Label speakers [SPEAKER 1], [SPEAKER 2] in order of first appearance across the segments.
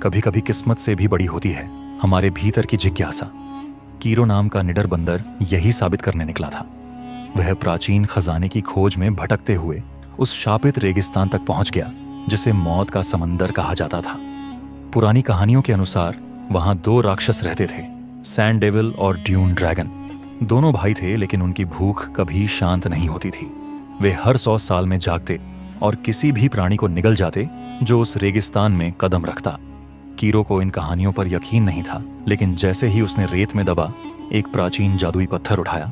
[SPEAKER 1] कभी कभी किस्मत से भी बड़ी होती है हमारे भीतर की जिज्ञासा। कीरो नाम का निडर बंदर यही साबित करने निकला था। वह प्राचीन खजाने की खोज में भटकते हुए उस शापित रेगिस्तान तक पहुंच गया जिसे मौत का समंदर कहा जाता था। पुरानी कहानियों के अनुसार वहां दो राक्षस रहते थे, सैंड डेविल और ड्यून ड्रैगन। दोनों भाई थे, लेकिन उनकी भूख कभी शांत नहीं होती थी। वे हर 100 साल में जागते और किसी भी प्राणी को निगल जाते जो उस रेगिस्तान में कदम रखता। कीरो को इन कहानियों पर यकीन नहीं था, लेकिन जैसे ही उसने रेत में दबा एक प्राचीन जादुई पत्थर उठाया,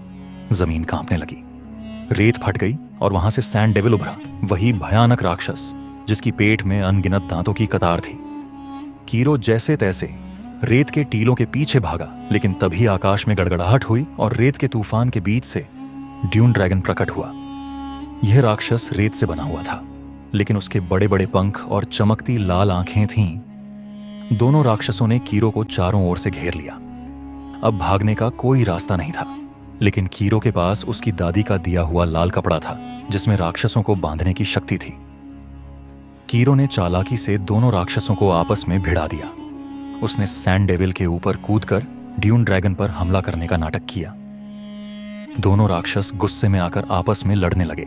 [SPEAKER 1] जमीन कांपने लगी। रेत फट गई और वहां से सैंड डेविल उभरा, वही भयानक राक्षस जिसकी पेट में अनगिनत दांतों की कतार थी। कीरो जैसे तैसे रेत के टीलों के पीछे भागा, लेकिन तभी आकाश में गड़गड़ाहट हुई और रेत के तूफान के बीच से ड्यून ड्रैगन प्रकट हुआ। यह राक्षस रेत से बना हुआ था, लेकिन उसके बड़े बड़े पंख और चमकती लाल आंखें थीं। दोनों राक्षसों ने कीरो को चारों ओर से घेर लिया। अब भागने का कोई रास्ता नहीं था, लेकिन कीरो के पास उसकी दादी का दिया हुआ लाल कपड़ा था जिसमें राक्षसों को बांधने की शक्ति थी। कीरो ने चालाकी से दोनों राक्षसों को आपस में भिड़ा दिया। उसने सैंड डेविल के ऊपर कूदकर ड्यून ड्रैगन पर हमला करने का नाटक किया। दोनों राक्षस गुस्से में आकर आपस में लड़ने लगे।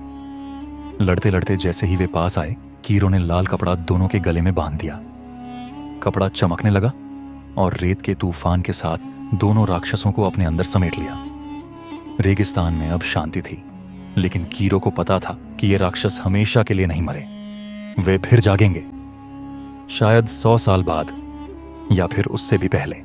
[SPEAKER 1] लड़ते लड़ते जैसे ही वे पास आए, कीरो ने लाल कपड़ा दोनों के गले में बांध दिया। कपड़ा चमकने लगा और रेत के तूफान के साथ दोनों राक्षसों को अपने अंदर समेट लिया। रेगिस्तान में अब शांति थी, लेकिन कीरो को पता था कि ये राक्षस हमेशा के लिए नहीं मरे। वे फिर जागेंगे, शायद 100 साल बाद या फिर उससे भी पहले।